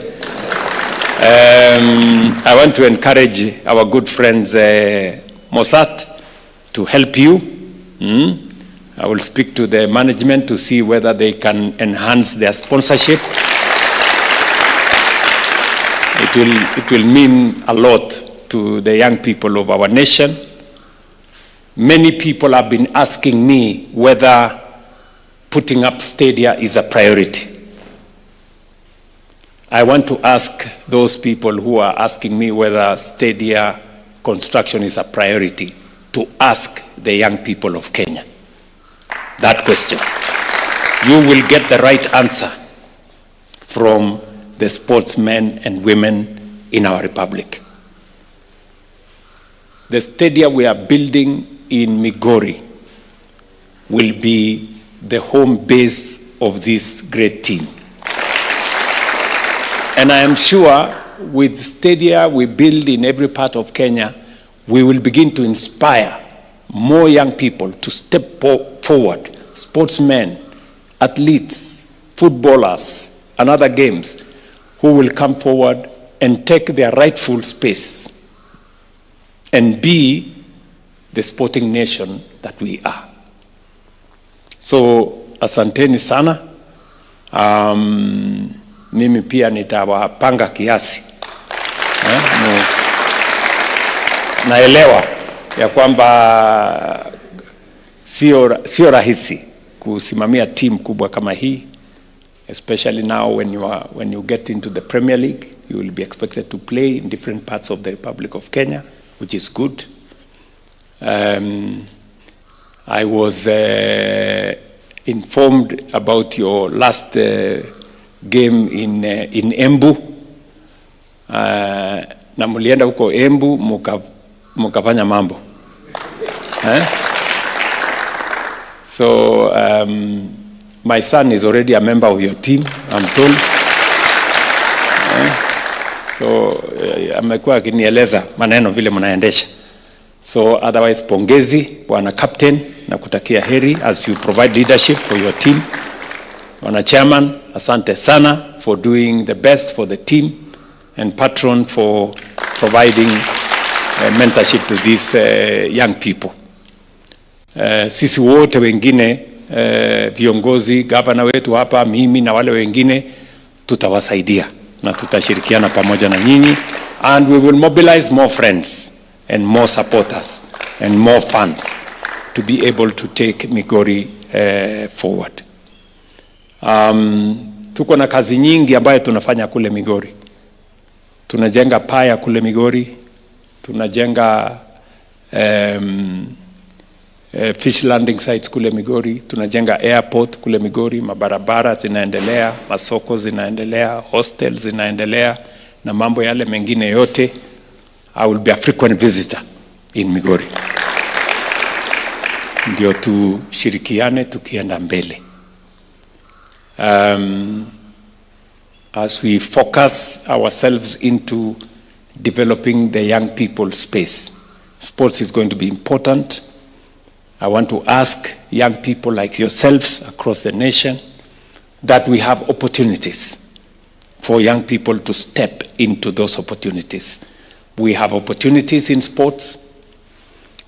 Speaker 8: I want to encourage our good friends Mossad to help you. I will speak to the management to see whether they can enhance their sponsorship. It will mean a lot to the young people of our nation. Many people have been asking me whether putting up stadia is a priority. I want to ask those people who are asking me whether stadia construction is a priority to ask the young people of Kenya that question. You will get the right answer from the sportsmen and women in our republic. The stadium we are building in Migori will be the home base of this great team. And I am sure with stadia we build in every part of Kenya, we will begin to inspire more young people to step forward, sportsmen, athletes, footballers, and other games, who will come forward and take their rightful space and be the sporting nation that we are. So, asanteni sana. Mimi pia nitawapanga kiasi. Naelewa ya kwamba sio rahisi kusimamia team kubwa kama hii, especially now when you get into the Premier League, you will be expected to play in different parts of the Republic of Kenya, which is good. I was informed about your last game in Embu. Na mulienda huko Embu mukafanya mambo. So my son is already a member of your team, I'm told. So amekuwa akinieleza maneno vile mnaendesha. So otherwise, pongezi bwana captain na kutakia heri as you provide leadership for your team. Bwana chairman, asante sana for doing the best for the team, and patron for providing mentorship to these young people. Sisi wote wengine viongozi, gavana wetu hapa, mimi na wale wengine tutawasaidia na tutashirikiana pamoja na nyinyi, and we will mobilize more friends and more supporters and more funds to be able to take Migori forward. Tuko na kazi nyingi ambayo tunafanya kule Migori. Tunajenga paya kule Migori, tunajenga fish landing sites kule Migori, tunajenga airport kule Migori, mabarabara zinaendelea, masoko zinaendelea, hostels zinaendelea na mambo yale mengine yote. I will be a frequent visitor in Migori. Ndio tushirikiane tukienda mbele. As we focus ourselves into developing the young people space, sports is going to be important. I want to ask young people like yourselves across the nation that we have opportunities for young people to step into those opportunities. We have opportunities in sports.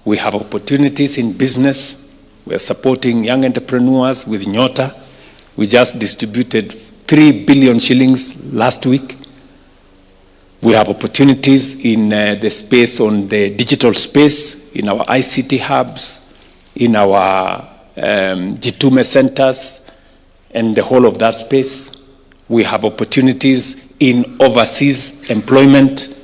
Speaker 8: We have opportunities in business. We are supporting young entrepreneurs with Nyota. We just distributed 3 billion shillings last week. We have opportunities in the space on the digital space, in our ICT hubs, in our Jitume centers, and the whole of that space. We have opportunities in overseas employment.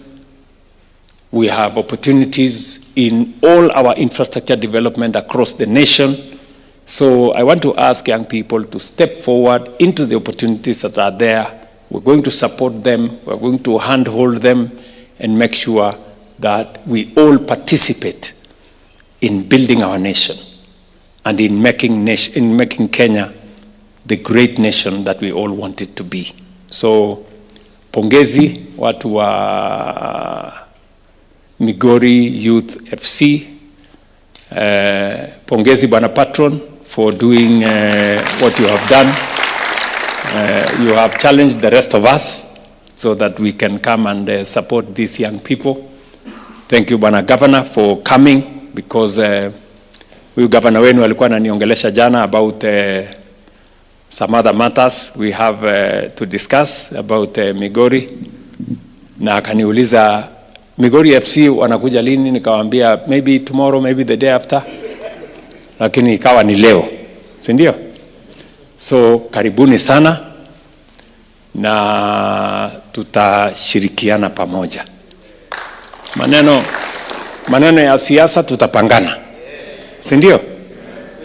Speaker 8: We have opportunities in all our infrastructure development across the nation. So I want to ask young people to step forward into the opportunities that are there. We're going to support them. We're going to handhold them and make sure that we all participate in building our nation and in making Kenya the great nation that we all want it to be. So, pongezi watu wa Migori Youth FC. Pongezi bwana patron for doing what you have done. You have challenged the rest of us so that we can come and support these young people. Thank you, Bwana Governor, for coming, because Huyu gavana wenu alikuwa ananiongelesha jana about some other matters we have to discuss about Migori, na akaniuliza Migori FC wanakuja lini? Nikawaambia maybe tomorrow, maybe the day after, lakini ikawa ni leo, si ndio? So karibuni sana na tutashirikiana pamoja. Maneno ya siasa tutapangana, si ndio?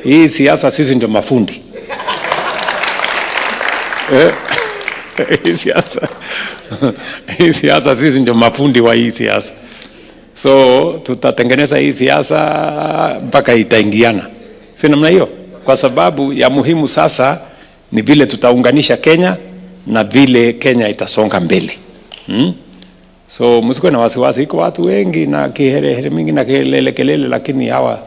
Speaker 8: Hii siasa sisi ndio mafundi. Hii siasa sisi ndio mafundi wa hii siasa. So tutatengeneza hii siasa mpaka itaingiana, si namna hiyo? Kwa sababu ya muhimu sasa ni vile tutaunganisha Kenya na vile Kenya itasonga mbele. So msikuwe na wasiwasi, iko watu wengi na kiherehere mingi na kelele, lakini hawa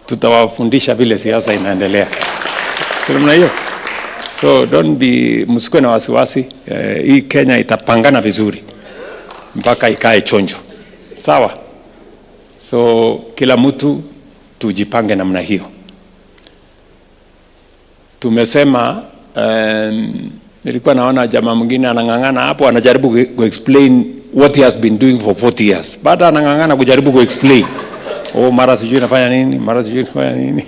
Speaker 8: tutawafundisha vile siasa inaendelea, si namna hiyo? So msikuwe na wasiwasi, hii Kenya itapangana vizuri mpaka ikae chonjo. Sawa? So kila mtu tujipange namna hiyo. Tumesema nilikuwa naona jamaa mwingine anangangana hapo, anajaribu explain what he has been doing for 40 years. Baada anangangana kujaribu explain. Mara sijui nafanya nini, mara sijui nafanya nini.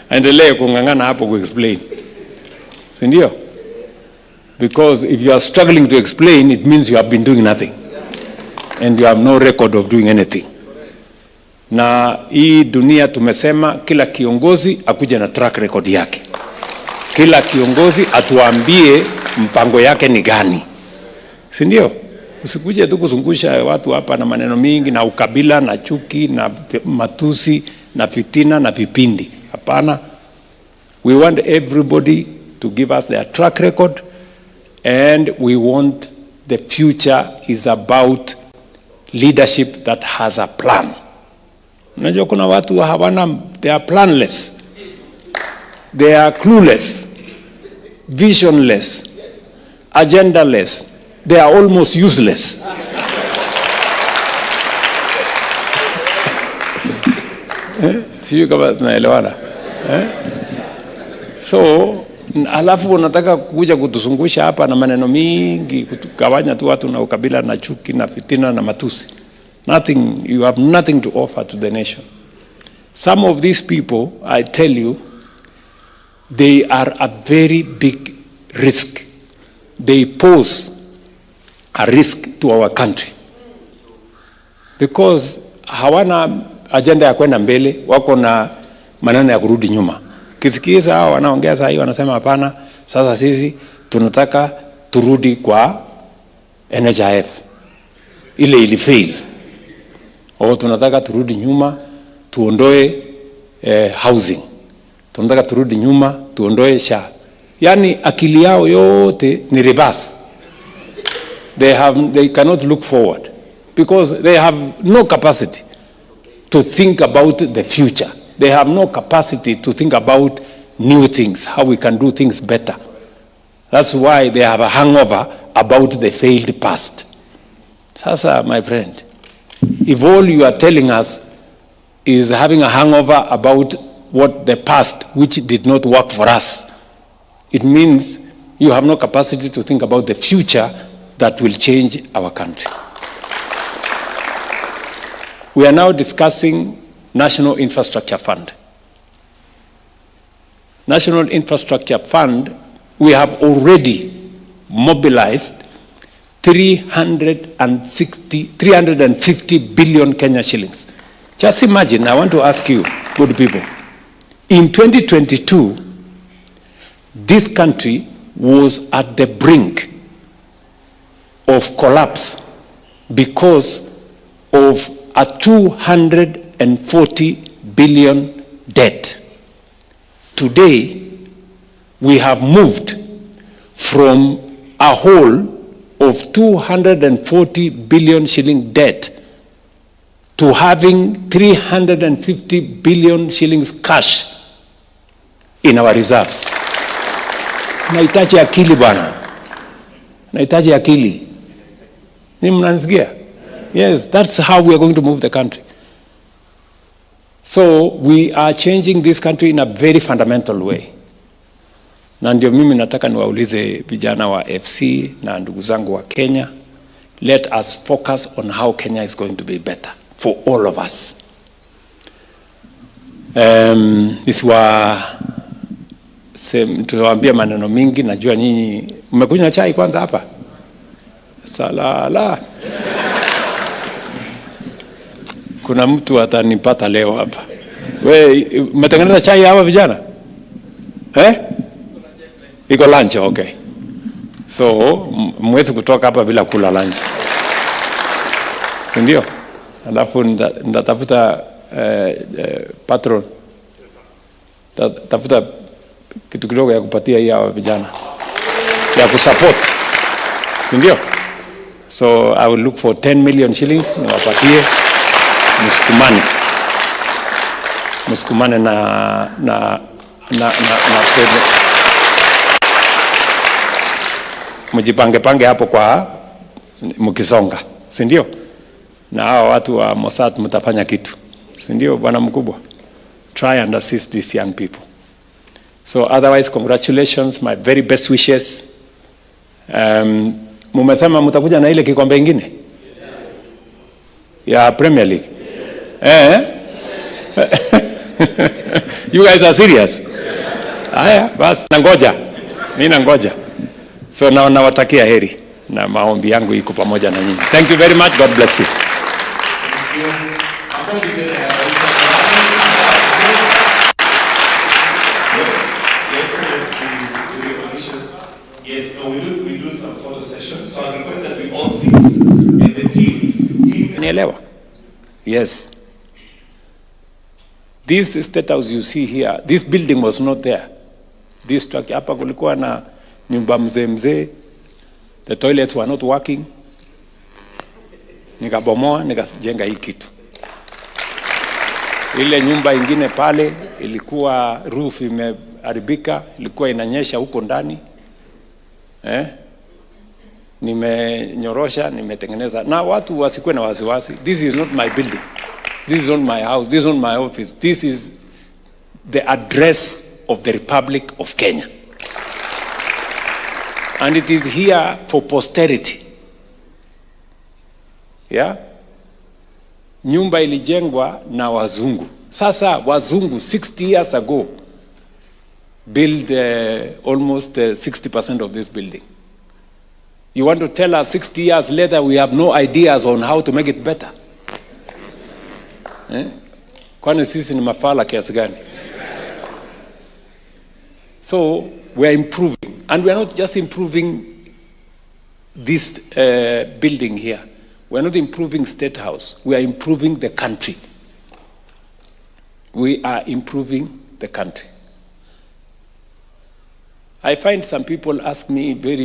Speaker 8: Endelee kungangana hapo explain. Si ndio? Because if you are struggling to explain, it means you have been doing nothing. And you have no record of doing anything. Na hii dunia tumesema kila kiongozi akuje na track record yake. Kila kiongozi atuambie mpango yake ni gani. Si ndio? Usikuje tu kuzungusha watu hapa na maneno mingi na ukabila na chuki na matusi na fitina na vipindi. Hapana. We want everybody to give us their track record, and we want the future is about leadership that has a plan. Unajua kuna watu hawana, they are planless. They are clueless, visionless, agendaless. They are almost useless. Sio kama tunaelewana. So alafu unataka kuja kutuzungusha hapa na maneno mingi, kutugawanya tu watu na ukabila na chuki na fitina na matusi. Nothing, you have nothing to offer to the nation. Some of these people, I tell you, they are a very big risk. They pose a risk to our country. Because hawana agenda ya kwenda mbele, wako na maneno ya kurudi nyuma. Kisikiza hao wanaongea saa hii wanasema hapana, sasa sisi tunataka turudi kwa NHIF. Ile ilifail. Tunataka turudi nyuma, tuondoe housing. Tunataka turudi nyuma, tuondoe SHA. Yani akili yao yote ni reverse. They cannot look forward because they have no capacity to think about the future. They have no capacity to think about new things, how we can do things better. That's why they have a hangover about the failed past. Sasa, my friend, if all you are telling us is having a hangover about what the past, which did not work for us, it means you have no capacity to think about the future that will change our country. We are now discussing National Infrastructure Fund. National Infrastructure Fund, we have already mobilized 350 billion Kenya shillings. Just imagine, I want to ask you, good people, in 2022, this country was at the brink of collapse because of a 240 billion debt. Today, we have moved from a hole of 240 billion shilling debt to having 350 billion shillings cash in our reserves. Nahitaji akili bwana. Nahitaji akili. Ni mnanisikia? Yes, that's how we are going to move the country. So we are changing this country in a very fundamental way. Na ndio mimi nataka niwaulize vijana wa FC na ndugu zangu wa Kenya, let us focus on how Kenya is going to be better for all of us. Tuwaambia maneno mingi, najua nyinyi mmekunywa chai kwanza hapa. Salala. Kuna mtu atanipata leo hapa. We, mmetengeneza chai hapa vijana? Iko lunch, okay. So, mwezi kutoka hapa bila kula lunch. Si ndio? Alafu ndatafuta patron. Tafuta kitu kidogo ya kupatia hii hawa vijana. Ya kusupport. Si ndio? So, I will look for 10 million shillings niwapatie. Msukumane na mjipange hapo kwa mkisonga, si ndio? Na hao watu wa Mossad mtafanya kitu, si ndio bwana mkubwa? Try and assist these young people. So otherwise, congratulations, my very best wishes. Mumesema mtakuja na ile kikombe ingine ya Premier League. You guys are serious? Haya, basi nangoja. Mimi nangoja. So nawatakia heri na maombi yangu iko pamoja na nyinyi. Thank you very much. God bless you.
Speaker 2: Yes, no, we do some photo sessions. So I request that we all sit in the team.
Speaker 8: Nielewa? Yes. This state house you see here, this building was not there. This structure, hapa kulikuwa na nyumba mzee, the toilets were not working. Nikabomoa, nikajenga hii kitu. Ile nyumba ingine pale, ilikuwa roof imeharibika, ilikuwa inanyesha huko ndani. Nimenyorosha, nimetengeneza. Na watu wasikuwe na wasiwasi. This is not my building. This is not my house. This is not my office. This is the address of the Republic of Kenya. And it is here for posterity. Yeah? Nyumba ilijengwa na wazungu. Sasa wazungu 60 years ago built almost 60% of this building. You want to tell us 60 years later we have no ideas on how to make it better? Kwani sisi ni mafala kiasi gani? So we are improving, and we are not just improving this building here. We are not improving State House. We are improving the country. We are improving the country. I find some people ask me very